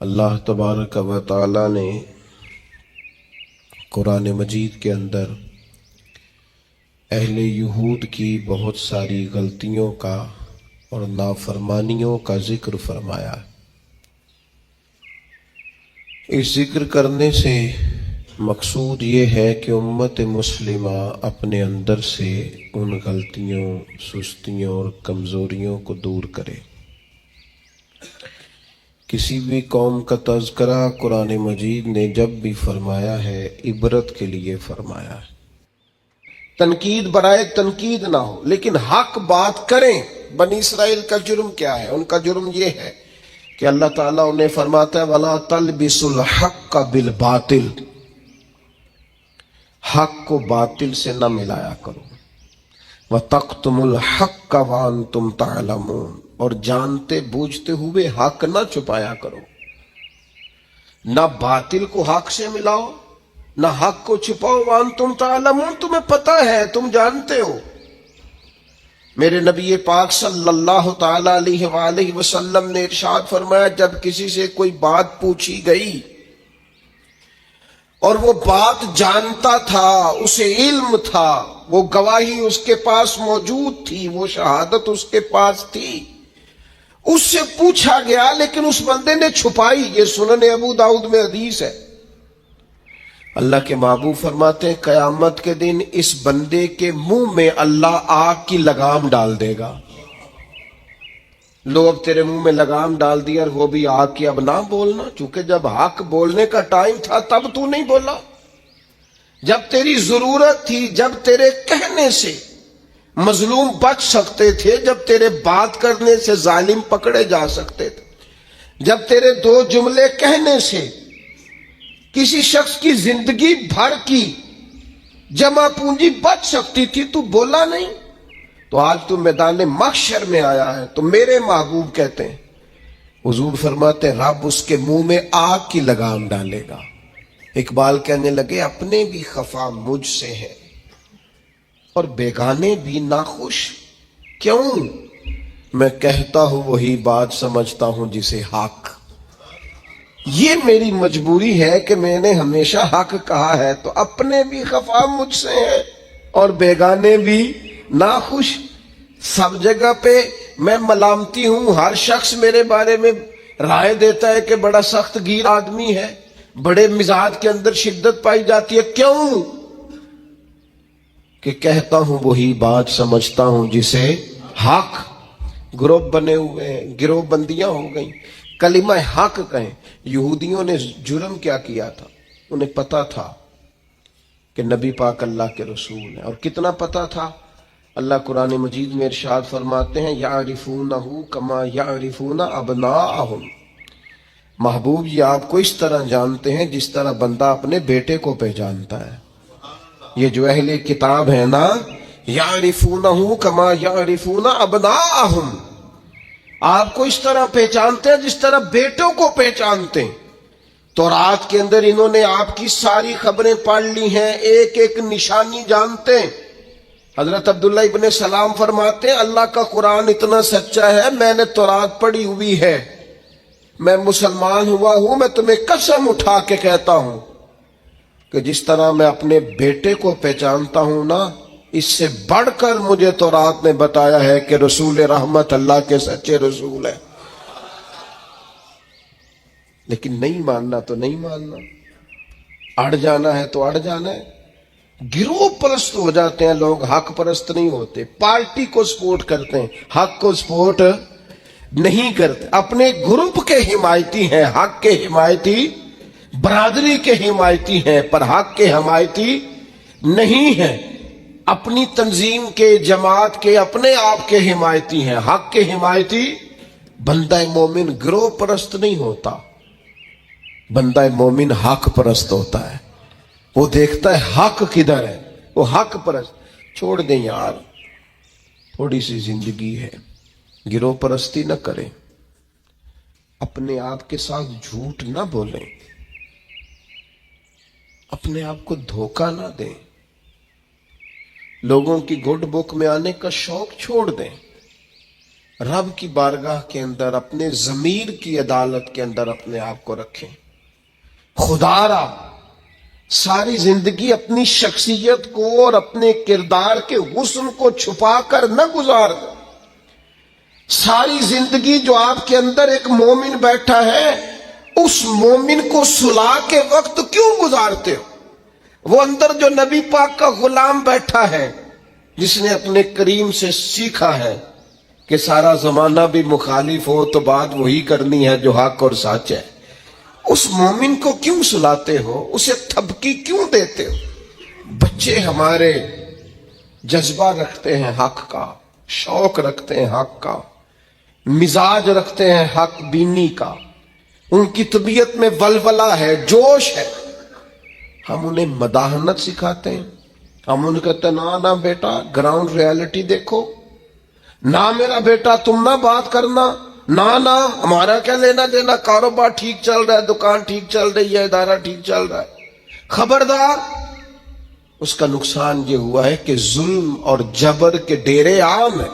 اللہ تبارک و تعالی نے قرآن مجید کے اندر اہل یہود کی بہت ساری غلطیوں کا اور نافرمانیوں کا ذکر فرمایا۔ اس ذکر کرنے سے مقصود یہ ہے کہ امت مسلمہ اپنے اندر سے ان غلطیوں، سستیوں اور کمزوریوں کو دور کرے۔ کسی بھی قوم کا تذکرہ قرآن مجید نے جب بھی فرمایا ہے عبرت کے لیے فرمایا ہے، تنقید برائے تنقید نہ ہو، لیکن حق بات کریں۔ بنی اسرائیل کا جرم کیا ہے؟ ان کا جرم یہ ہے کہ اللہ تعالیٰ انہیں فرماتا ہے وَلَا تَلْبِسُوا الْحَقَّ بِالْبَاطِلِ، حق کو باطل سے نہ ملایا کرو۔ وَتَقْتُمُوا الْحَقَّ وَأَنْتُمْ تَعْلَمُونَ، اور جانتے بوجھتے ہوئے حق نہ چھپایا کرو۔ نہ باطل کو حق سے ملاؤ، نہ حق کو چھپاؤ۔ وَأَنْتُمْ تَعْلَمُونَ، تمہیں پتہ ہے، تم جانتے ہو۔ میرے نبی پاک صلی اللہ تعالی علیہ وآلہ وسلم نے ارشاد فرمایا، جب کسی سے کوئی بات پوچھی گئی اور وہ بات جانتا تھا، اسے علم تھا، وہ گواہی اس کے پاس موجود تھی، وہ شہادت اس کے پاس تھی، اس سے پوچھا گیا لیکن اس بندے نے چھپائی۔ یہ سنن ابو داؤد میں حدیث ہے۔ اللہ کے محبوب فرماتے ہیں قیامت کے دن اس بندے کے منہ میں اللہ آگ کی لگام ڈال دے گا۔ لو اب تیرے منہ میں لگام ڈال دی اور وہ بھی آگ کی، اب نہ بولنا، چونکہ جب حق بولنے کا ٹائم تھا تب تو نہیں بولا، جب تیری ضرورت تھی، جب تیرے کہنے سے مظلوم بچ سکتے تھے، جب تیرے بات کرنے سے ظالم پکڑے جا سکتے تھے، جب تیرے دو جملے کہنے سے کسی شخص کی زندگی بھر کی جمع پونجی بچ سکتی تھی، تو بولا نہیں۔ تو آج تو میدان محشر میں آیا ہے تو میرے محبوب کہتے ہیں، حضور فرماتے ہیں رب اس کے منہ میں آگ کی لگام ڈالے گا۔ اقبال کہنے لگے اپنے بھی خفا مجھ سے ہے اور بیگانے بھی ناخوش، کیوں؟ میں کہتا ہوں وہی بات سمجھتا ہوں جسے حق۔ یہ میری مجبوری ہے کہ میں نے ہمیشہ حق کہا ہے، تو اپنے بھی خفا مجھ سے ہے اور بیگانے بھی ناخوش۔ سب جگہ پہ میں ملامتی ہوں، ہر شخص میرے بارے میں رائے دیتا ہے کہ بڑا سخت گیر آدمی ہے، بڑے مزاج کے اندر شدت پائی جاتی ہے، کیوں؟ کہ کہتا ہوں وہی بات سمجھتا ہوں جسے حق۔ گروپ بنے ہوئے ہیں، گروہ بندیاں ہو گئیں، کلمہ حق کہیں۔ یہودیوں نے جرم کیا کیا تھا؟ انہیں پتا تھا کہ نبی پاک اللہ کے رسول ہیں، اور کتنا پتا تھا؟ اللہ قرآن مجید میں ارشاد فرماتے ہیں یعرفونہ کما یعرفون ابناءہم، محبوب یہ آپ کو اس طرح جانتے ہیں جس طرح بندہ اپنے بیٹے کو پہچانتا ہے۔ یہ جو اہل کتاب ہے نا، یعرفونہ کما یعرفون ابناءہم، آپ کو اس طرح پہچانتے ہیں جس طرح بیٹوں کو پہچانتے ہیں۔ تو رات کے اندر انہوں نے آپ کی ساری خبریں پڑھ لی ہیں، ایک ایک نشانی جانتے ہیں۔ حضرت عبداللہ ابن سلام فرماتے ہیں اللہ کا قرآن اتنا سچا ہے، میں نے تورات پڑھی ہوئی ہے، میں مسلمان ہوا ہوں، میں تمہیں قسم اٹھا کے کہتا ہوں کہ جس طرح میں اپنے بیٹے کو پہچانتا ہوں نا، اس سے بڑھ کر مجھے تورات نے بتایا ہے کہ رسول رحمت اللہ کے سچے رسول ہیں۔ لیکن نہیں ماننا تو نہیں ماننا، اڑ جانا ہے تو اڑ جانا ہے۔ گروہ پرست ہو جاتے ہیں لوگ، حق پرست نہیں ہوتے۔ پارٹی کو سپورٹ کرتے ہیں، حق کو سپورٹ نہیں کرتے۔ اپنے گروپ کے حمایتی ہیں، حق کے حمایتی، برادری کے حمایتی ہیں، پر حق کے حمایتی نہیں ہیں۔ اپنی تنظیم کے، جماعت کے، اپنے آپ کے حمایتی ہیں، حق کے حمایتی۔ بندہ مومن گروہ پرست نہیں ہوتا، بندہ مومن حق پرست ہوتا ہے۔ وہ دیکھتا ہے حق کدھر ہے، وہ حق پرست۔ چھوڑ دیں یار، تھوڑی سی زندگی ہے، گروہ پرستی نہ کریں، اپنے آپ کے ساتھ جھوٹ نہ بولیں، اپنے آپ کو دھوکہ نہ دیں، لوگوں کی گڈ بک میں آنے کا شوق چھوڑ دیں۔ رب کی بارگاہ کے اندر اپنے ضمیر کی عدالت کے اندر اپنے آپ کو رکھیں. خدا را ساری زندگی اپنی شخصیت کو اور اپنے کردار کے حسن کو چھپا کر نہ گزار دو. ساری زندگی جو آپ کے اندر ایک مومن بیٹھا ہے اس مومن کو سلا کے وقت کیوں گزارتے ہو؟ وہ اندر جو نبی پاک کا غلام بیٹھا ہے جس نے اپنے کریم سے سیکھا ہے کہ سارا زمانہ بھی مخالف ہو تو بات وہی کرنی ہے جو حق اور سچ ہے، اس مومن کو کیوں سلاتے ہو؟ اسے تھپکی کیوں دیتے ہو؟ بچے ہمارے جذبہ رکھتے ہیں حق کا، شوق رکھتے ہیں حق کا، مزاج رکھتے ہیں حق بینی کا، ان کی طبیعت میں ولولہ ہے، جوش ہے. ہم انہیں مداحنت سکھاتے ہیں. ہم ان کہتے ہیں نہ بیٹا گراؤنڈ ریالٹی دیکھو، نہ میرا بیٹا تم نہ بات کرنا، نہ ہمارا کیا لینا دینا، کاروبار ٹھیک چل رہا ہے، دکان ٹھیک چل رہی ہے، ادارہ ٹھیک چل رہا ہے. خبردار. اس کا نقصان یہ ہوا ہے کہ ظلم اور جبر کے ڈیرے عام ہیں.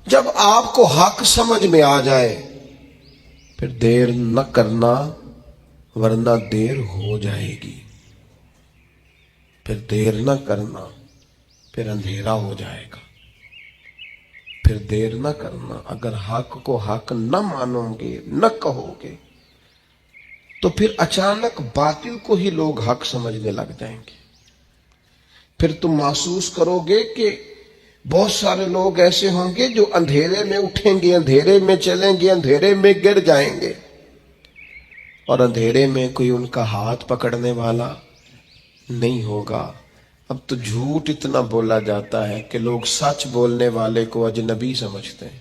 جب آپ کو حق سمجھ میں آ جائے پھر دیر نہ کرنا ورنہ دیر ہو جائے گی. پھر دیر نہ کرنا پھر اندھیرا ہو جائے گا. پھر دیر نہ کرنا. اگر حق کو حق نہ مانو گے نہ کہو گے تو پھر اچانک باطل کو ہی لوگ حق سمجھنے لگ جائیں گے. پھر تم محسوس کرو گے کہ بہت سارے لوگ ایسے ہوں گے جو اندھیرے میں اٹھیں گے، اندھیرے میں چلیں گے، اندھیرے میں گر جائیں گے، اور اندھیرے میں کوئی ان کا ہاتھ پکڑنے والا نہیں ہوگا. اب تو جھوٹ اتنا بولا جاتا ہے کہ لوگ سچ بولنے والے کو اجنبی سمجھتے ہیں.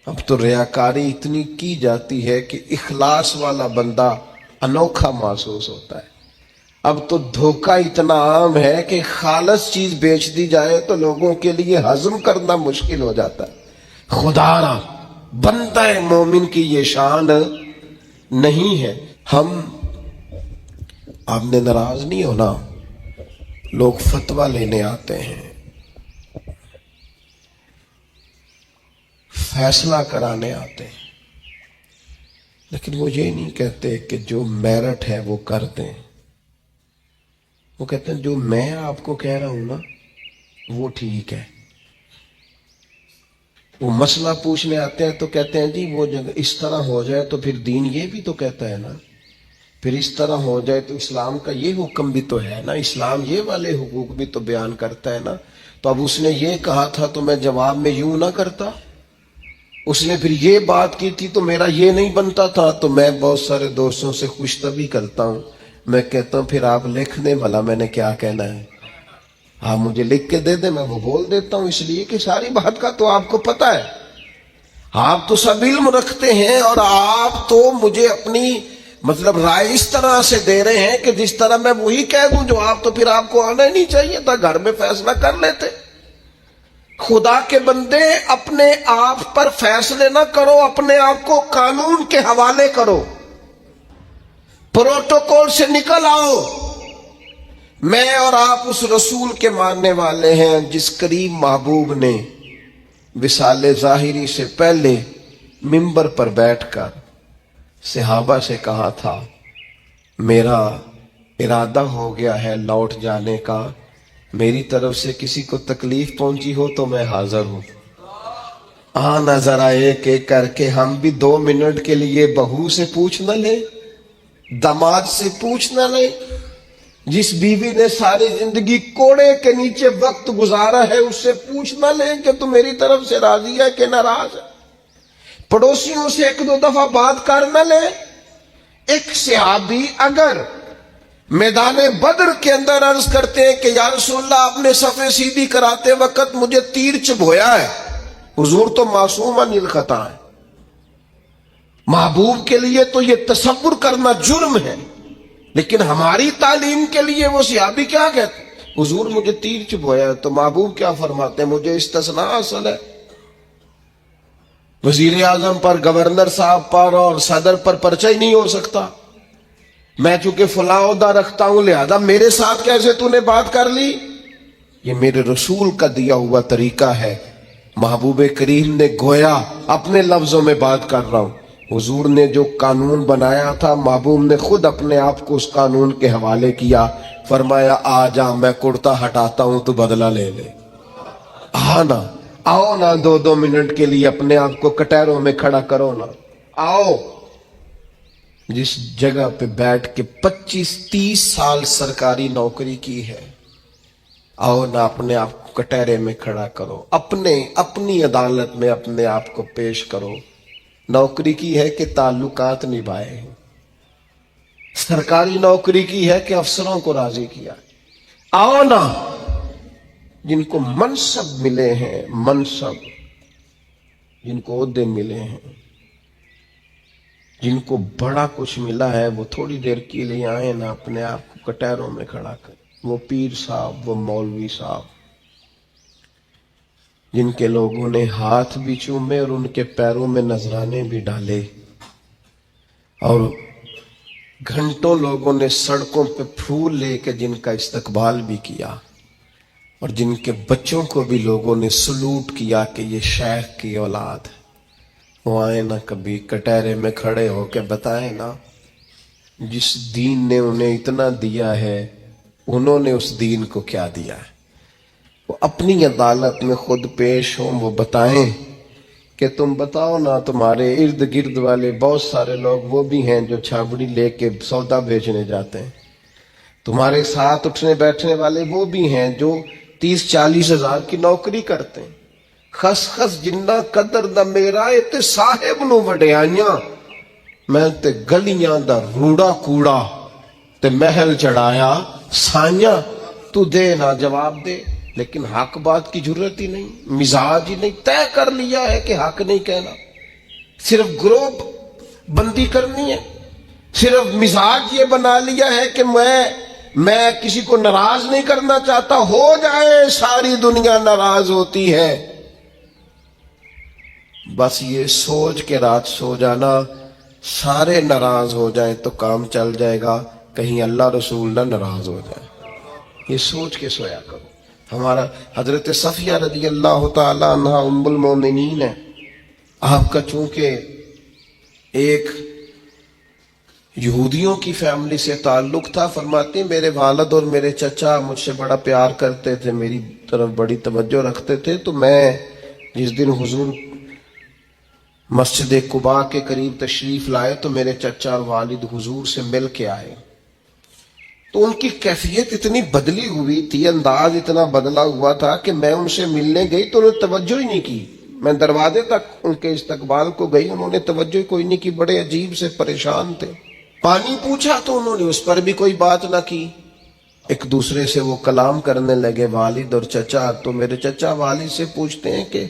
اب تو ریاکاری اتنی کی جاتی ہے کہ اخلاص والا بندہ انوکھا محسوس ہوتا ہے. اب تو دھوکہ اتنا عام ہے کہ خالص چیز بیچ دی جائے تو لوگوں کے لیے ہضم کرنا مشکل ہو جاتا ہے. خدا را بندہ مومن کی یہ شان نہیں ہے. ہم آپ نے ناراض نہیں ہونا، لوگ فتویٰ لینے آتے ہیں، فیصلہ کرانے آتے ہیں، لیکن وہ یہ نہیں کہتے کہ جو میرٹ ہے وہ کر دیں. وہ کہتے ہیں جو میں آپ کو کہہ رہا ہوں نا وہ ٹھیک ہے. وہ مسئلہ پوچھنے آتے ہیں تو کہتے ہیں جی وہ جگہ اس طرح ہو جائے تو پھر دین یہ بھی تو کہتا ہے نا، پھر اس طرح ہو جائے تو اسلام کا یہ حکم بھی تو ہے نا، اسلام یہ والے حقوق بھی تو بیان کرتا ہے نا. تو اب اس نے یہ کہا تھا تو میں جواب میں یوں نہ کرتا، اس نے پھر یہ بات کی تھی تو میرا یہ نہیں بنتا تھا. تو میں بہت سارے دوستوں سے خوش طبعی کرتا ہوں، میں کہتا ہوں پھر آپ لکھ دیں بھلا میں نے کیا کہنا ہے، آپ مجھے لکھ کے دے دیں، میں وہ بول دیتا ہوں. اس لیے کہ ساری بات کا تو آپ کو پتہ ہے، آپ تو سب علم رکھتے ہیں، اور آپ تو مجھے اپنی مطلب رائے اس طرح سے دے رہے ہیں کہ جس طرح میں وہی کہہ دوں جو آپ، تو پھر آپ کو آنا ہی نہیں چاہیے تھا، گھر میں فیصلہ کر لیتے. خدا کے بندے اپنے آپ پر فیصلے نہ کرو، اپنے آپ کو قانون کے حوالے کرو، پروٹوکول سے نکل آؤ. میں اور آپ اس رسول کے ماننے والے ہیں جس کریم محبوب نے وصال ظاہری سے پہلے منبر پر بیٹھ کر صحابہ سے کہا تھا میرا ارادہ ہو گیا ہے لوٹ جانے کا، میری طرف سے کسی کو تکلیف پہنچی ہو تو میں حاضر ہوں. آنا ذرا ایک ایک کر کے ہم بھی 2 منٹ کے لیے بہو سے پوچھ نہ لیں، داماد سے پوچھ نہ لیں. جس بیوی نے ساری زندگی کوڑے کے نیچے وقت گزارا ہے اس سے پوچھ نہ لیں کہ تو میری طرف سے راضی ہے کہ ناراض ہے. پڑوسیوں سے 1-2 دفعہ بات کر نہ لیں. ایک صحابی اگر میدان بدر کے اندر عرض کرتے ہیں کہ یا رسول اللہ آپ نے صفیں سیدھی کراتے وقت مجھے تیر چبھویا ہے، حضور تو معصوم عن الخطا ہے. محبوب کے لیے تو یہ تصور کرنا جرم ہے، لیکن ہماری تعلیم کے لیے وہ صحابی کیا کہتے ہیں؟ حضور مجھے تیر چبھویا ہے. تو محبوب کیا فرماتے ہیں؟ مجھے استثناء حاصل ہے، وزیر اعظم پر، گورنر صاحب پر اور صدر پر پرچہ ہی نہیں ہو سکتا. میں چونکہ فلاں عہدہ رکھتا ہوں لہذا میرے ساتھ کیسے تو نے بات کر لی؟ یہ میرے رسول کا دیا ہوا طریقہ ہے محبوب کریم نے گویا اپنے لفظوں میں بات کر رہا ہوں، حضور نے جو قانون بنایا تھا محبوب نے خود اپنے آپ کو اس قانون کے حوالے کیا، فرمایا آ جا میں کرتا ہٹاتا ہوں تو بدلہ لے لے، نا آؤ نا 2 منٹ کے لیے اپنے آپ کو کٹہروں میں کھڑا کرو نا، آؤ جس جگہ پہ بیٹھ کے 25-30 سال سرکاری نوکری کی ہے، آؤ نا اپنے آپ کو کٹہرے میں کھڑا کرو، اپنی عدالت میں اپنے آپ کو پیش کرو۔ نوکری کی ہے کہ تعلقات نبھائے، سرکاری نوکری کی ہے کہ افسروں کو راضی کیا۔ آؤ نا جن کو منصب ملے ہیں، منصب جن کو عہدے ملے ہیں، جن کو بڑا کچھ ملا ہے، وہ تھوڑی دیر کے لیے آئے نا اپنے آپ کو کٹہروں میں کھڑا کر۔ وہ پیر صاحب، وہ مولوی صاحب جن کے لوگوں نے ہاتھ بھی چومے اور ان کے پیروں میں نذرانے بھی ڈالے، اور گھنٹوں لوگوں نے سڑکوں پہ پھول لے کے جن کا استقبال بھی کیا، اور جن کے بچوں کو بھی لوگوں نے سلوٹ کیا کہ یہ شیخ کی اولاد ہے، وہ آئے نا کبھی کٹہرے میں کھڑے ہو کے بتائیں نا جس دین نے انہیں اتنا دیا ہے انہوں نے اس دین کو کیا دیا ہے۔ وہ اپنی عدالت میں خود پیش ہوں، وہ بتائیں کہ تم بتاؤ نا، تمہارے ارد گرد والے بہت سارے لوگ وہ بھی ہیں جو چھابڑی لے کے سودا بیچنے جاتے ہیں، تمہارے ساتھ اٹھنے بیٹھنے والے وہ بھی ہیں جو 30-40 ہزار کی نوکری کرتے ہیں، خس خس جنہ قدر دا میرا تے صاحب نو وڈیائیاں، میں تے گلیاں دا روڑا کوڑا تے محل چڑھایا سائیاں، تو دے نہ جواب دے، لیکن حق بات کی ضرورت ہی نہیں، مزاج ہی نہیں، طے کر لیا ہے کہ حق نہیں کہنا، صرف گروپ بندی کرنی ہے، صرف مزاج یہ بنا لیا ہے کہ میں کسی کو ناراض نہیں کرنا چاہتا، ہو جائے ساری دنیا ناراض ہوتی ہے، بس یہ سوچ کے رات سو جانا سارے ناراض ہو جائیں تو کام چل جائے گا، کہیں اللہ رسول نہ ناراض ہو جائے، یہ سوچ کے سویا کرو۔ ہمارا حضرت صفیہ رضی اللہ تعالی عنہ ام المومنین ہے، آپ کا چونکہ ایک یہودیوں کی فیملی سے تعلق تھا، فرماتے ہیں میرے والد اور میرے چچا مجھ سے بڑا پیار کرتے تھے، میری طرف بڑی توجہ رکھتے تھے، تو میں جس دن حضور مسجد قباء کے قریب تشریف لائے تو میرے چچا اور والد حضور سے مل کے آئے، تو ان کی کیفیت اتنی بدلی ہوئی تھی، انداز اتنا بدلا ہوا تھا کہ میں ان سے ملنے گئی تو انہوں نے توجہ ہی نہیں کی، میں دروازے تک ان کے استقبال کو گئی، انہوں نے توجہ کوئی نہیں کی، بڑے عجیب سے پریشان تھے، پانی پوچھا تو انہوں نے اس پر بھی کوئی بات نہ کی، ایک دوسرے سے وہ کلام کرنے لگے والد اور چچا، تو میرے چچا والد سے پوچھتے ہیں کہ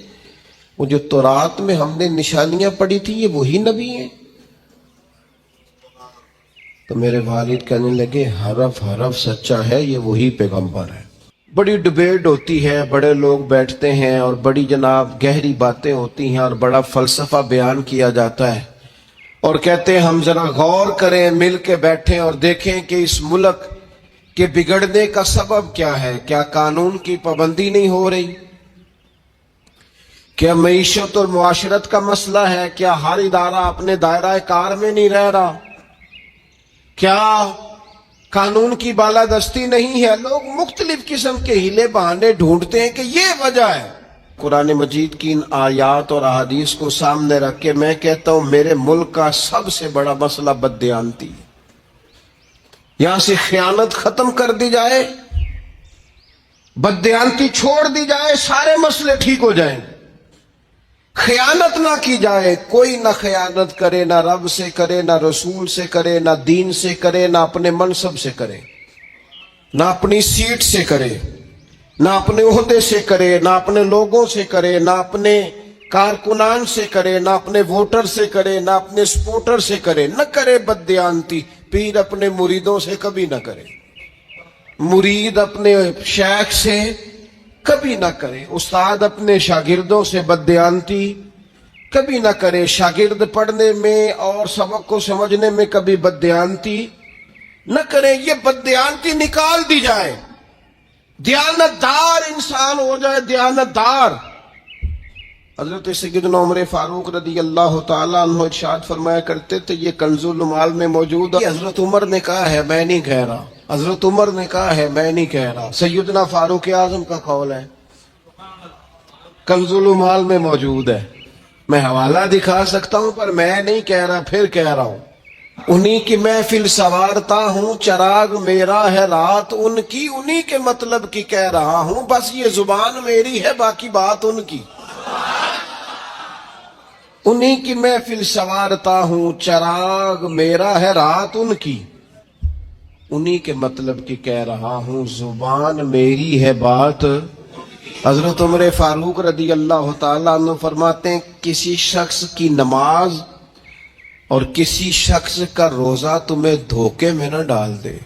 وہ جو تورات میں ہم نے نشانیاں پڑھی تھی یہ وہی نبی ہیں؟ تو میرے والد کہنے لگے حرف حرف سچا ہے، یہ وہی پیغمبر ہے۔ بڑی ڈیبیٹ ہوتی ہے، بڑے لوگ بیٹھتے ہیں اور بڑی جناب گہری باتیں ہوتی ہیں اور بڑا فلسفہ بیان کیا جاتا ہے، اور کہتے ہیں ہم ذرا غور کریں، مل کے بیٹھیں اور دیکھیں کہ اس ملک کے بگڑنے کا سبب کیا ہے، کیا قانون کی پابندی نہیں ہو رہی، کیا معیشت اور معاشرت کا مسئلہ ہے، کیا ہر ادارہ اپنے دائرہ کار میں نہیں رہ رہا، کیا قانون کی بالادستی نہیں ہے؟ لوگ مختلف قسم کے ہیلے بہانے ڈھونڈتے ہیں کہ یہ وجہ ہے۔ قرآن مجید کی ان آیات اور احادیث کو سامنے رکھ کے میں کہتا ہوں میرے ملک کا سب سے بڑا مسئلہ بددیانتی، یہاں سے خیانت ختم کر دی جائے، بددیانتی چھوڑ دی جائے، سارے مسئلے ٹھیک ہو جائیں، خیانت نہ کی جائے، کوئی نہ خیانت کرے، نہ رب سے کرے، نہ رسول سے کرے، نہ دین سے کرے، نہ اپنے منصب سے کرے، نہ اپنی سیٹ سے کرے، نہ اپنے عہدے سے کرے، نہ اپنے لوگوں سے کرے، نہ اپنے کارکنان سے کرے، نہ اپنے ووٹر سے کرے، نہ اپنے سپورٹر سے کرے، نہ کرے بددیانتی۔ پیر اپنے مریدوں سے کبھی نہ کرے، مرید اپنے شیخ سے کبھی نہ کرے، استاد اپنے شاگردوں سے بددیانتی کبھی نہ کرے، شاگرد پڑھنے میں اور سبق کو سمجھنے میں کبھی بددیانتی نہ کرے، یہ بددیانتی نکال دی جائے، دیانتدار انسان ہو جائے، دیانتدار۔ حضرت سیدنا عمر فاروق رضی اللہ تعالیٰ عنہ ارشاد فرمایا کرتے تھے، یہ کنز المال میں موجود ہے۔ حضرت عمر نے کہا ہے، میں نہیں کہہ رہا۔ حضرت عمر نے کہا ہے، میں نہیں کہہ رہا۔ سیدنا فاروق اعظم کا قول ہے، کنز المال میں موجود ہے۔ میں حوالہ دکھا سکتا ہوں پر میں نہیں کہہ رہا، پھر کہہ رہا ہوں۔ انہی کی محفل سوارتا ہوں، چراغ میرا ہے رات ان کی، انہی کے مطلب کی کہہ رہا ہوں، بس یہ زبان میری ہے، باقی بات ان کی۔ انہی کی محفل سوارتا ہوں، چراغ میرا ہے رات ان کی، انہی کے مطلب کی کہہ رہا ہوں، زبان میری ہے بات۔ حضرت عمر فاروق رضی اللہ تعالیٰ عنہ فرماتے ہیں، کسی شخص کی نماز اور کسی شخص کا روزہ تمہیں دھوکے میں نہ ڈال دے۔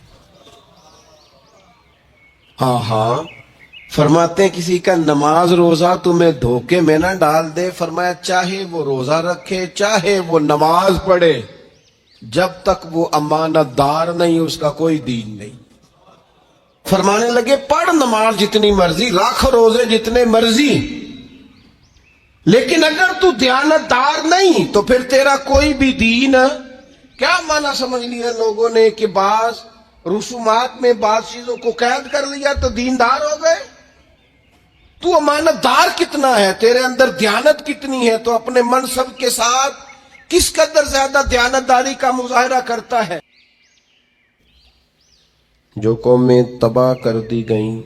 ہاں فرماتے ہیں کسی کا نماز روزہ تمہیں دھوکے میں نہ ڈال دے۔ فرمایا چاہے وہ روزہ رکھے، چاہے وہ نماز پڑھے، جب تک وہ امانت دار نہیں اس کا کوئی دین نہیں۔ فرمانے لگے پڑھ نماز جتنی مرضی، رکھ روزے جتنے مرضی، لیکن اگر تو دیانت دار نہیں تو پھر تیرا کوئی بھی دین۔ کیا معنی سمجھ لیا لوگوں نے کہ بعض رسومات میں بعض چیزوں کو قید کر لیا تو دیندار ہو گئے؟ تو امانت دار کتنا ہے، تیرے اندر دیانت کتنی ہے، تو اپنے منصب کے ساتھ کس قدر زیادہ دیانت داری کا مظاہرہ کرتا ہے۔ جو قومیں تباہ کر دی گئیں،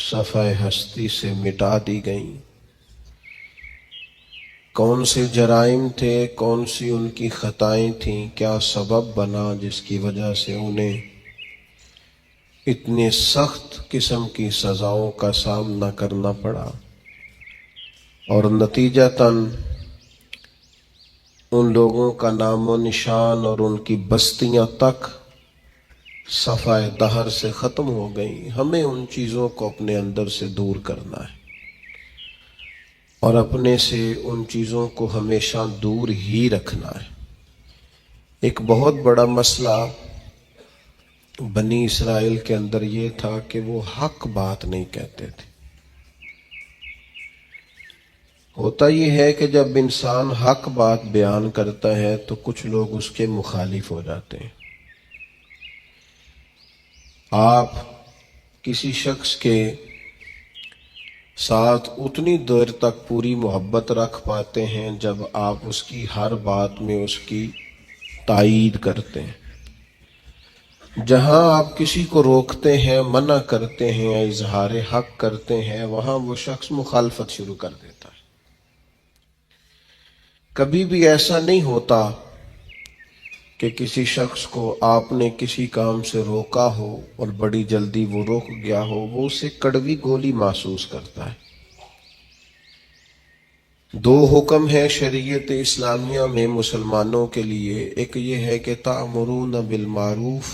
صفحہ ہستی سے مٹا دی گئیں، کون سے جرائم تھے، کون سی ان کی خطائیں تھیں، کیا سبب بنا جس کی وجہ سے انہیں اتنے سخت قسم کی سزاؤں کا سامنا کرنا پڑا، اور نتیجتاً ان لوگوں کا نام و نشان اور ان کی بستیاں تک صفحہ دہر سے ختم ہو گئیں۔ ہمیں ان چیزوں کو اپنے اندر سے دور کرنا ہے، اور اپنے سے ان چیزوں کو ہمیشہ دور ہی رکھنا ہے۔ ایک بہت بڑا مسئلہ بنی اسرائیل کے اندر یہ تھا کہ وہ حق بات نہیں کہتے تھے۔ ہوتا یہ ہے کہ جب انسان حق بات بیان کرتا ہے تو کچھ لوگ اس کے مخالف ہو جاتے ہیں۔ آپ کسی شخص کے ساتھ اتنی دیر تک پوری محبت رکھ پاتے ہیں جب آپ اس کی ہر بات میں اس کی تائید کرتے ہیں۔ جہاں آپ کسی کو روکتے ہیں، منع کرتے ہیں، اظہار حق کرتے ہیں، وہاں وہ شخص مخالفت شروع کر دیتا ہے۔ کبھی بھی ایسا نہیں ہوتا کہ کسی شخص کو آپ نے کسی کام سے روکا ہو اور بڑی جلدی وہ روک گیا ہو، وہ اسے کڑوی گولی محسوس کرتا ہے۔ دو حکم ہے شریعت اسلامیہ میں مسلمانوں کے لیے، ایک یہ ہے کہ تأمرون بالمعروف،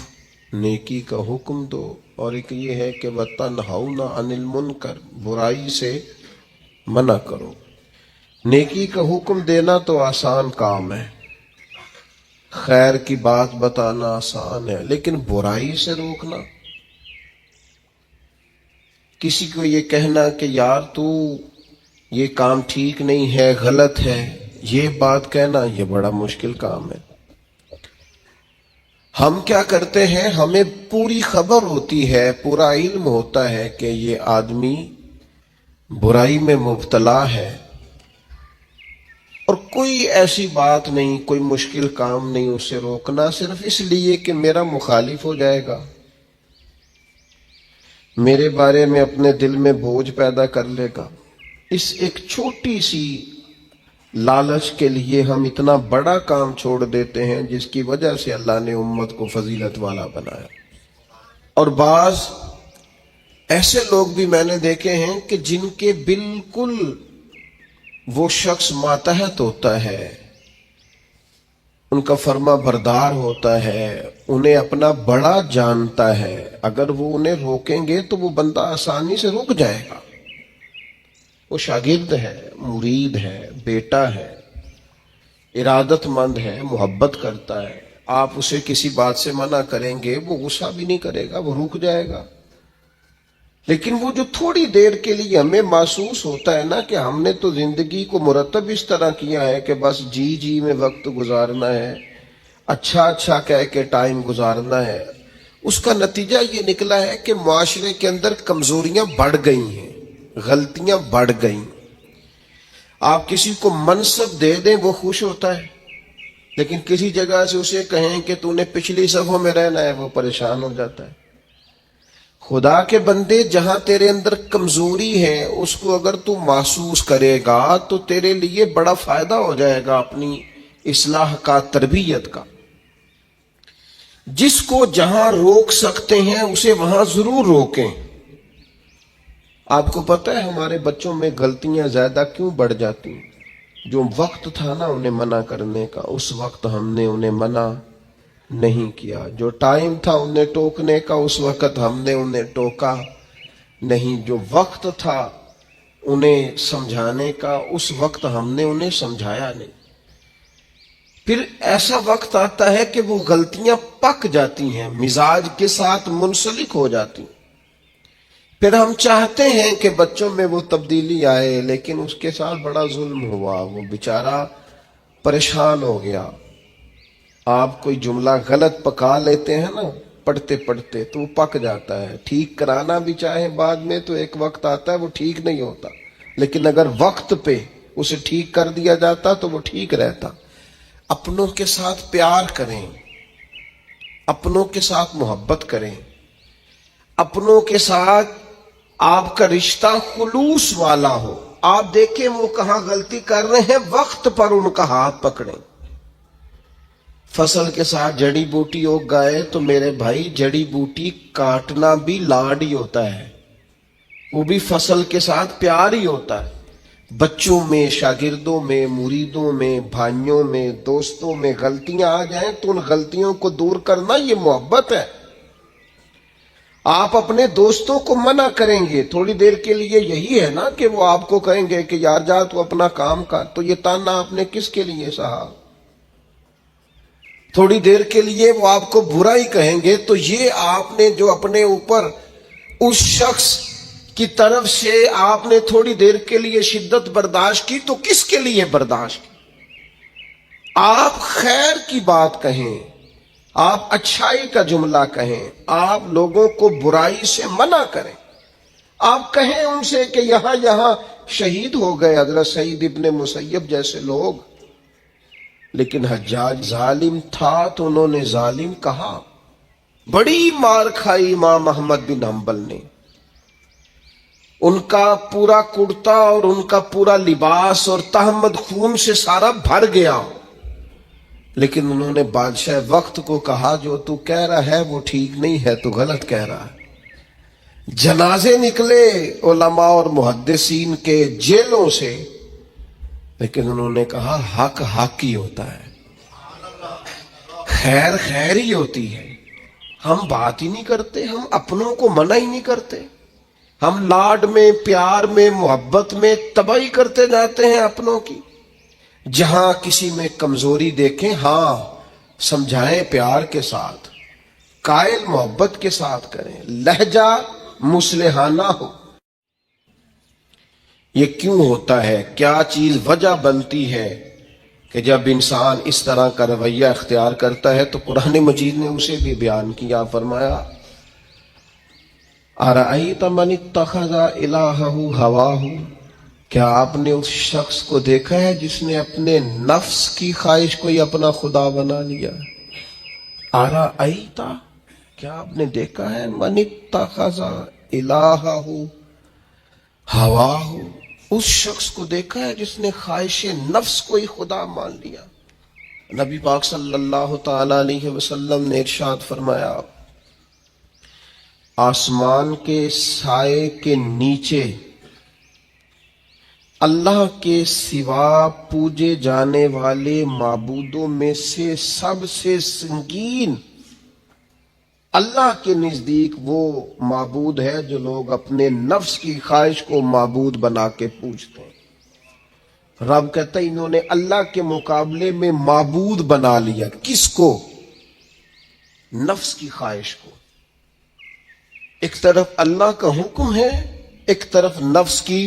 نیکی کا حکم دو، اور ایک یہ ہے کہ وتنہون عن المنکر، برائی سے منع کرو۔ نیکی کا حکم دینا تو آسان کام ہے، خیر کی بات بتانا آسان ہے، لیکن برائی سے روکنا، کسی کو یہ کہنا کہ یار تو یہ کام ٹھیک نہیں ہے، غلط ہے، یہ بات کہنا، یہ بڑا مشکل کام ہے۔ ہم کیا کرتے ہیں، ہمیں پوری خبر ہوتی ہے، پورا علم ہوتا ہے کہ یہ آدمی برائی میں مبتلا ہے، اور کوئی ایسی بات نہیں، کوئی مشکل کام نہیں اسے روکنا، صرف اس لیے کہ میرا مخالف ہو جائے گا، میرے بارے میں اپنے دل میں بوجھ پیدا کر لے گا۔ اس ایک چھوٹی سی لالچ کے لیے ہم اتنا بڑا کام چھوڑ دیتے ہیں جس کی وجہ سے اللہ نے امت کو فضیلت والا بنایا۔ اور بعض ایسے لوگ بھی میں نے دیکھے ہیں کہ جن کے بالکل وہ شخص ماتحت ہوتا ہے، ان کا فرما بردار ہوتا ہے، انہیں اپنا بڑا جانتا ہے، اگر وہ انہیں روکیں گے تو وہ بندہ آسانی سے رک جائے گا۔ وہ شاگرد ہے، مرید ہے، بیٹا ہے، ارادت مند ہے، محبت کرتا ہے، آپ اسے کسی بات سے منع کریں گے وہ غصہ بھی نہیں کرے گا، وہ رک جائے گا۔ لیکن وہ جو تھوڑی دیر کے لیے ہمیں محسوس ہوتا ہے نا کہ ہم نے تو زندگی کو مرتب اس طرح کیا ہے کہ بس جی میں وقت گزارنا ہے، اچھا کہہ کے ٹائم گزارنا ہے، اس کا نتیجہ یہ نکلا ہے کہ معاشرے کے اندر کمزوریاں بڑھ گئی ہیں، غلطیاں بڑھ گئیں۔ آپ کسی کو منصب دے دیں وہ خوش ہوتا ہے، لیکن کسی جگہ سے اسے کہیں کہ تو نے پچھلی صفوں میں رہنا ہے، وہ پریشان ہو جاتا ہے۔ خدا کے بندے، جہاں تیرے اندر کمزوری ہے اس کو اگر تو محسوس کرے گا تو تیرے لیے بڑا فائدہ ہو جائے گا اپنی اصلاح کا، تربیت کا۔ جس کو جہاں روک سکتے ہیں اسے وہاں ضرور روکیں۔ آپ کو پتہ ہے ہمارے بچوں میں غلطیاں زیادہ کیوں بڑھ جاتی ہیں؟ جو وقت تھا نا انہیں منع کرنے کا، اس وقت ہم نے انہیں منع نہیں کیا۔ جو ٹائم تھا انہیں ٹوکنے کا، اس وقت ہم نے انہیں ٹوکا نہیں۔ جو وقت تھا انہیں سمجھانے کا، اس وقت ہم نے انہیں سمجھایا نہیں۔ پھر ایسا وقت آتا ہے کہ وہ غلطیاں پک جاتی ہیں، مزاج کے ساتھ منسلک ہو جاتی ہیں۔ پھر ہم چاہتے ہیں کہ بچوں میں وہ تبدیلی آئے، لیکن اس کے ساتھ بڑا ظلم ہوا، وہ بیچارہ پریشان ہو گیا۔ آپ کوئی جملہ غلط پکا لیتے ہیں نا پڑھتے پڑھتے تو وہ پک جاتا ہے، ٹھیک کرانا بھی چاہے بعد میں تو ایک وقت آتا ہے وہ ٹھیک نہیں ہوتا، لیکن اگر وقت پہ اسے ٹھیک کر دیا جاتا تو وہ ٹھیک رہتا۔ اپنوں کے ساتھ پیار کریں، اپنوں کے ساتھ محبت کریں، اپنوں کے ساتھ آپ کا رشتہ خلوص والا ہو۔ آپ دیکھیں وہ کہاں غلطی کر رہے ہیں، وقت پر ان کا ہاتھ پکڑیں۔ فصل کے ساتھ جڑی بوٹی اگ گئے تو میرے بھائی جڑی بوٹی کاٹنا بھی لاڈ ہی ہوتا ہے، وہ بھی فصل کے ساتھ پیار ہی ہوتا ہے۔ بچوں میں، شاگردوں میں، مریدوں میں، بھائیوں میں، دوستوں میں غلطیاں آ جائیں تو ان غلطیوں کو دور کرنا یہ محبت ہے۔ آپ اپنے دوستوں کو منع کریں گے تھوڑی دیر کے لیے، یہی ہے نا کہ وہ آپ کو کہیں گے کہ یار جا تو اپنا کام کر، تو یہ تانا آپ نے کس کے لیے سہا؟ تھوڑی دیر کے لیے وہ آپ کو برا ہی کہیں گے، تو یہ آپ نے جو اپنے اوپر اس شخص کی طرف سے آپ نے تھوڑی دیر کے لیے شدت برداشت کی تو کس کے لیے برداشت کی؟ آپ خیر کی بات کہیں، آپ اچھائی کا جملہ کہیں، آپ لوگوں کو برائی سے منع کریں۔ آپ کہیں ان سے کہ یہاں شہید ہو گئے حضرت سعید ابن مسیب جیسے لوگ، لیکن حجاج ظالم تھا تو انہوں نے ظالم کہا۔ بڑی مار کھائی امام احمد بن حنبل نے، ان کا پورا کرتا اور ان کا پورا لباس اور تہمد خون سے سارا بھر گیا، لیکن انہوں نے بادشاہ وقت کو کہا جو تو کہہ رہا ہے وہ ٹھیک نہیں ہے، تو غلط کہہ رہا ہے۔ جنازے نکلے علماء اور محدثین کے جیلوں سے، لیکن انہوں نے کہا حق حق ہی ہوتا ہے، خیر خیر ہی ہوتی ہے۔ ہم بات ہی نہیں کرتے، ہم اپنوں کو منع ہی نہیں کرتے، ہم لاڈ میں، پیار میں، محبت میں تباہی کرتے جاتے ہیں اپنوں کی۔ جہاں کسی میں کمزوری دیکھیں، ہاں سمجھائیں پیار کے ساتھ، قائل محبت کے ساتھ کریں، لہجہ مصلحانہ ہو۔ یہ کیوں ہوتا ہے؟ کیا چیز وجہ بنتی ہے کہ جب انسان اس طرح کا رویہ اختیار کرتا ہے؟ تو قرآن مجید نے اسے بھی بیان کیا، فرمایا اَرَأَيْتَ مَنِ اتَّخَذَ إِلَٰهَهُ هَوَاهُ، کیا آپ نے اس شخص کو دیکھا ہے جس نے اپنے نفس کی خواہش کو ہی اپنا خدا بنا لیا؟ اَرَأَيْتَ، کیا آپ نے دیکھا ہے؟ مَنِ اتَّخَذَ إِلَٰهَهُ هَوَاهُ، اس شخص کو دیکھا ہے جس نے خواہش نفس کو ہی خدا مان لیا۔ نبی پاک صلی اللہ تعالی علیہ وسلم نے ارشاد فرمایا، آسمان کے سائے کے نیچے اللہ کے سوا پوجے جانے والے معبودوں میں سے سب سے سنگین اللہ کے نزدیک وہ معبود ہے جو لوگ اپنے نفس کی خواہش کو معبود بنا کے پوجتے ہیں۔ رب کہتا ہے انہوں نے اللہ کے مقابلے میں معبود بنا لیا، کس کو؟ نفس کی خواہش کو۔ ایک طرف اللہ کا حکم ہے، ایک طرف نفس کی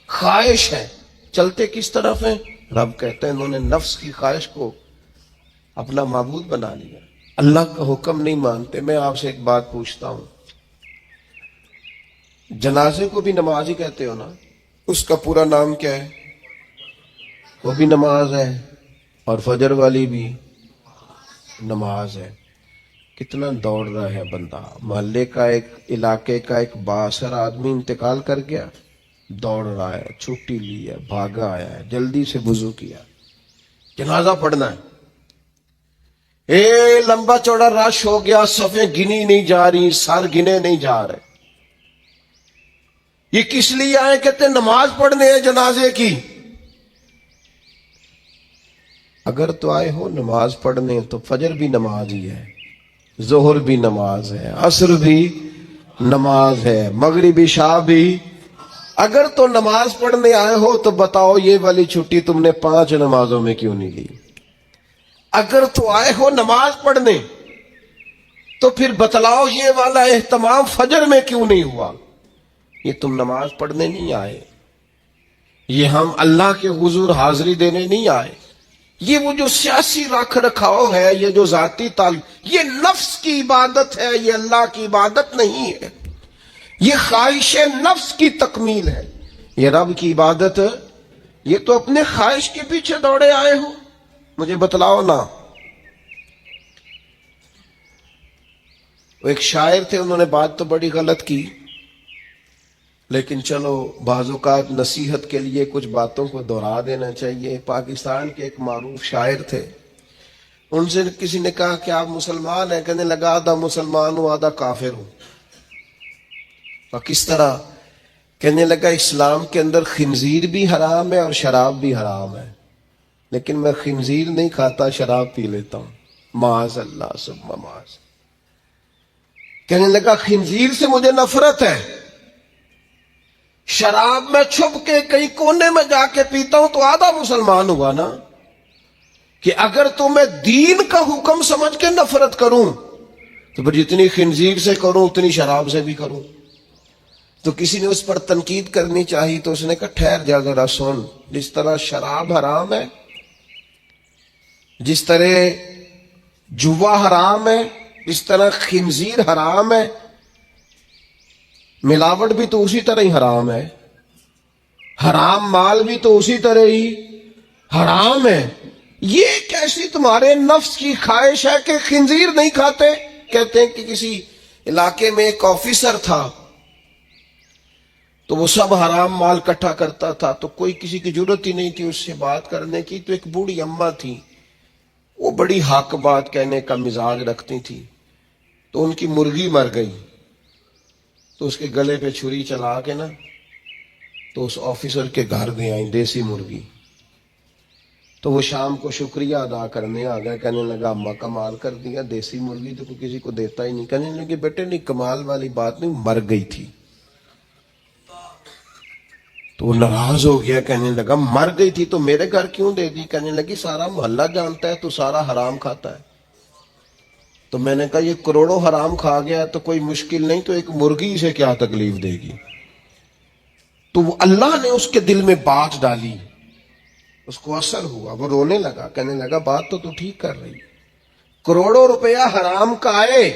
خواہش ہے. چلتے کس طرف ہیں؟ رب کہتے ہیں انہوں نے نفس کی خواہش کو اپنا معبود بنا لیا، اللہ کا حکم نہیں مانتے. میں آپ سے ایک بات پوچھتا ہوں، جنازے کو بھی نماز ہی کہتے ہو نا؟ اس کا پورا نام کیا ہے؟ وہ بھی نماز ہے، اور فجر والی بھی نماز ہے. کتنا دوڑ رہا ہے بندہ. محلے کا ایک علاقے کا ایک بااثر آدمی انتقال کر گیا، دوڑ رہا ہے، چھٹی لی ہے، بھاگا آیا ہے، جلدی سے وضو کیا، جنازہ پڑھنا ہے. لمبا چوڑا رش ہو گیا، صفیں گنی نہیں جا رہی، سر گنے نہیں جا رہے. یہ کس لیے آئے؟ کہتے ہیں نماز پڑھنے ہیں جنازے کی. اگر تو آئے ہو نماز پڑھنے تو فجر بھی نماز ہی ہے، ظہر بھی نماز ہے، عصر بھی نماز ہے، مغرب عشاء بھی. اگر تو نماز پڑھنے آئے ہو تو بتاؤ یہ والی چھٹی تم نے 5 نمازوں میں کیوں نہیں لی؟ اگر تو آئے ہو نماز پڑھنے تو پھر بتلاؤ یہ والا اہتمام فجر میں کیوں نہیں ہوا؟ یہ تم نماز پڑھنے نہیں آئے، یہ ہم اللہ کے حضور حاضری دینے نہیں آئے. یہ وہ جو سیاسی رکھ رکھاؤ ہے، یہ جو ذاتی یہ نفس کی عبادت ہے، یہ اللہ کی عبادت نہیں ہے. یہ خواہش نفس کی تکمیل ہے. یہ رب کی عبادت، یہ تو اپنے خواہش کے پیچھے دوڑے آئے ہو. مجھے بتلاؤ نا. وہ ایک شاعر تھے، انہوں نے بات تو بڑی غلط کی، لیکن چلو بعض اوقات نصیحت کے لیے کچھ باتوں کو دہرا دینا چاہیے. پاکستان کے ایک معروف شاعر تھے، ان سے کسی نے کہا کہ آپ مسلمان ہیں؟ کہنے لگا آدھا مسلمان ہوں آدھا کافر ہوں. اور کس طرح؟ کہنے لگا اسلام کے اندر خنزیر بھی حرام ہے اور شراب بھی حرام ہے، لیکن میں خنزیر نہیں کھاتا، شراب پی لیتا ہوں. معاذ اللہ ثم معاذ. کہنے لگا خنزیر سے مجھے نفرت ہے، شراب میں چھپ کے کئی کونے میں جا کے پیتا ہوں تو آدھا مسلمان ہوا نا. کہ اگر تو میں دین کا حکم سمجھ کے نفرت کروں تو پھر جتنی خنزیر سے کروں اتنی شراب سے بھی کروں. تو کسی نے اس پر تنقید کرنی چاہی تو اس نے کہا ٹھہر جا ذرا سن، جس طرح شراب حرام ہے، جس طرح جوا حرام ہے، جس طرح خنزیر حرام ہے، ملاوٹ بھی تو اسی طرح ہی حرام ہے، حرام مال بھی تو اسی طرح ہی حرام ہے. یہ کیسی تمہارے نفس کی خواہش ہے کہ خنزیر نہیں کھاتے؟ کہتے ہیں کہ کسی علاقے میں ایک آفیسر تھا تو وہ سب حرام مال اکٹھا کرتا تھا، تو کوئی کسی کی ضرورت ہی نہیں تھی اس سے بات کرنے کی. تو ایک بوڑھی اماں تھی، وہ بڑی حق بات کہنے کا مزاج رکھتی تھی. تو ان کی مرغی مر گئی تو اس کے گلے پہ چھری چلا کے نا تو اس آفیسر کے گھر دے آئی دیسی مرغی. تو وہ شام کو شکریہ ادا کرنے آ گیا، کہنے لگا اماں کمال کر دیا، دیسی مرغی تو کسی کو دیتا ہی نہیں. کہنے لگے بیٹے نہیں، کمال والی بات نہیں، مر گئی تھی. تو وہ ناراض ہو گیا، کہنے لگا مر گئی تھی تو میرے گھر کیوں دے دی؟ کہنے لگی سارا محلہ جانتا ہے تو سارا حرام کھاتا ہے. تو میں نے کہا یہ کروڑوں حرام کھا گیا تو کوئی مشکل نہیں، تو ایک مرغی سے کیا تکلیف دے گی؟ تو وہ اللہ نے اس کے دل میں بات ڈالی، اس کو اثر ہوا، وہ رونے لگا. کہنے لگا بات تو ٹھیک کر رہی، کروڑوں روپیہ حرام کا آئے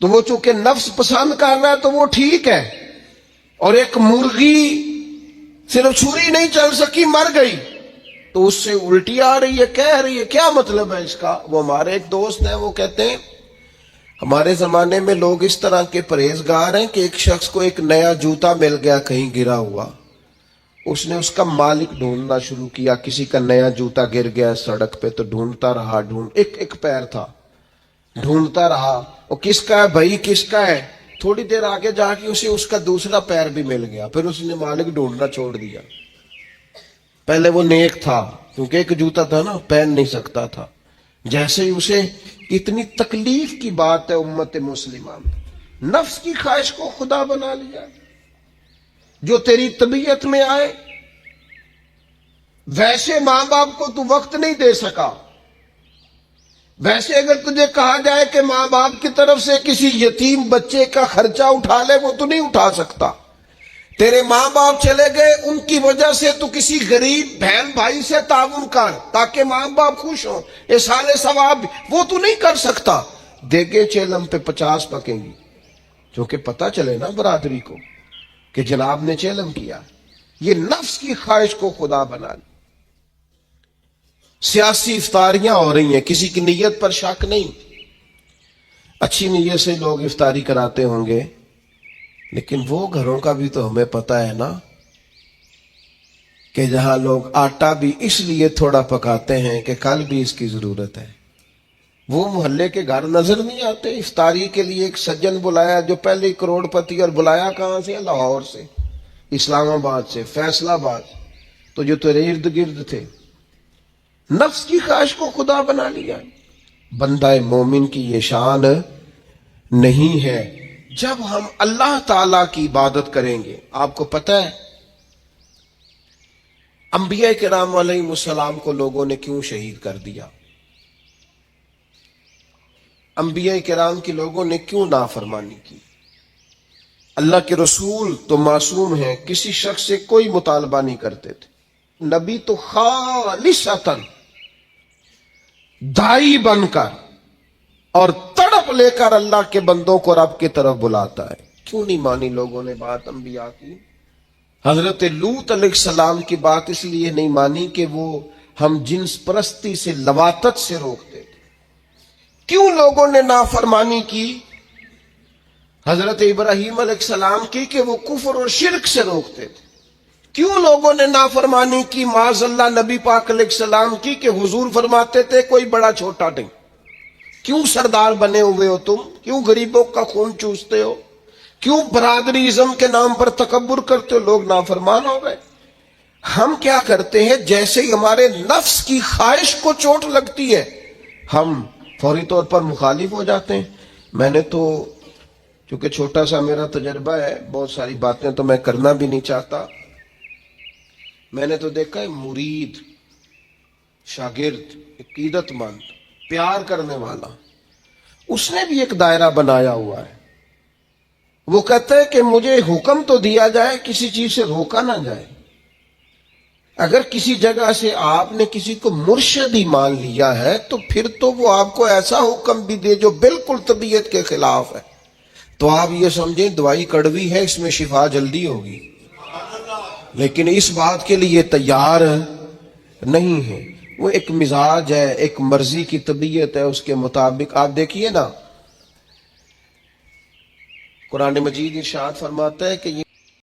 تو وہ چونکہ نفس پسند کر رہا ہے تو وہ ٹھیک ہے، اور ایک مرغی صرف چھری نہیں چل سکی مر گئی تو اس سے الٹی آ رہی ہے، کہہ رہی ہے، کیا مطلب ہے اس کا؟ وہ ہمارے ایک دوست ہیں، وہ کہتے ہیں ہمارے زمانے میں لوگ اس طرح کے پرہیزگار ہیں کہ ایک شخص کو ایک نیا جوتا مل گیا کہیں گرا ہوا، اس نے اس کا مالک ڈھونڈنا شروع کیا. کسی کا نیا جوتا گر گیا سڑک پہ تو ڈھونڈتا رہا، ایک پیر تھا، ڈھونڈتا رہا وہ کس کا ہے بھائی، کس کا ہے. تھوڑی دیر آگے جا کے اسے اس کا دوسرا پیر بھی مل گیا، پھر اس نے مالک ڈھونڈنا چھوڑ دیا. پہلے وہ نیک تھا کیونکہ ایک جوتا تھا نا، پہن نہیں سکتا تھا. جیسے ہی اسے اتنی تکلیف کی بات ہے امت مسلمہ میں، نفس کی خواہش کو خدا بنا لیا. جو تیری طبیعت میں آئے ویسے ماں باپ کو تو وقت نہیں دے سکا، ویسے اگر تجھے کہا جائے کہ ماں باپ کی طرف سے کسی یتیم بچے کا خرچہ اٹھا لے، وہ تو نہیں اٹھا سکتا. تیرے ماں باپ چلے گئے، ان کی وجہ سے تو کسی غریب بہن بھائی سے تعاون کر تاکہ ماں باپ خوش ہوں، احسان ثواب، وہ تو نہیں کر سکتا. دیگے چیلم پہ 50 پکیں گی، کیونکہ پتہ چلے نا برادری کو کہ جناب نے چیلم کیا. یہ نفس کی خواہش کو خدا بنا لی. سیاسی افطاریاں ہو رہی ہیں، کسی کی نیت پر شک نہیں، اچھی نیت سے لوگ افطاری کراتے ہوں گے، لیکن وہ گھروں کا بھی تو ہمیں پتہ ہے نا کہ جہاں لوگ آٹا بھی اس لیے تھوڑا پکاتے ہیں کہ کل بھی اس کی ضرورت ہے. وہ محلے کے گھر نظر نہیں آتے. افطاری کے لیے ایک سجن بلایا جو پہلے کروڑ پتی، اور بلایا کہاں سے؟ لاہور سے، اسلام آباد سے، فیصل آباد، تو جو تیرے ارد گرد تھے. نفس کی خواہش کو خدا بنا لیا. بندہ مومن کی یہ شان نہیں ہے. جب ہم اللہ تعالی کی عبادت کریں گے، آپ کو پتہ ہے انبیاء کرام علیہ السلام کو لوگوں نے کیوں شہید کر دیا؟ انبیاء کرام کی لوگوں نے کیوں نافرمانی کی؟ اللہ کے رسول تو معصوم ہیں، کسی شخص سے کوئی مطالبہ نہیں کرتے تھے. نبی تو خالصتاً دائی بن کر اور تڑپ لے کر اللہ کے بندوں کو رب کی طرف بلاتا ہے. کیوں نہیں مانی لوگوں نے بات انبیاء کی؟ حضرت لوط علیہ السلام کی بات اس لیے نہیں مانی کہ وہ ہم جنس پرستی سے، لواطت سے روکتے تھے. کیوں لوگوں نے نافرمانی کی حضرت ابراہیم علیہ السلام کی؟ کہ وہ کفر اور شرک سے روکتے تھے. کیوں لوگوں نے نافرمانی کی معاذ اللہ نبی پاک علیہ السلام کی؟ کہ حضور فرماتے تھے کوئی بڑا چھوٹا نہیں. کیوں سردار بنے ہوئے ہو تم؟ کیوں غریبوں کا خون چوستے ہو؟ کیوں برادری ازم کے نام پر تکبر کرتے ہو؟ لوگ نافرمان ہو گئے. ہم کیا کرتے ہیں؟ جیسے ہی ہمارے نفس کی خواہش کو چوٹ لگتی ہے، ہم فوری طور پر مخالف ہو جاتے ہیں. میں نے تو چونکہ چھوٹا سا میرا تجربہ ہے، بہت ساری باتیں تو میں کرنا بھی نہیں چاہتا. میں نے تو دیکھا ہے مرید، شاگرد، عقیدت مند، پیار کرنے والا، اس نے بھی ایک دائرہ بنایا ہوا ہے. وہ کہتا ہے کہ مجھے حکم تو دیا جائے، کسی چیز سے روکا نہ جائے. اگر کسی جگہ سے آپ نے کسی کو مرشد ہی مان لیا ہے تو پھر تو وہ آپ کو ایسا حکم بھی دے جو بالکل طبیعت کے خلاف ہے تو آپ یہ سمجھیں دوائی کڑوی ہے، اس میں شفا جلدی ہوگی، لیکن اس بات کے لیے تیار نہیں ہے. وہ ایک مزاج ہے، ایک مرضی کی طبیعت ہے، اس کے مطابق. آپ دیکھیے نا، قرآن مجید ارشاد فرماتا ہے کہ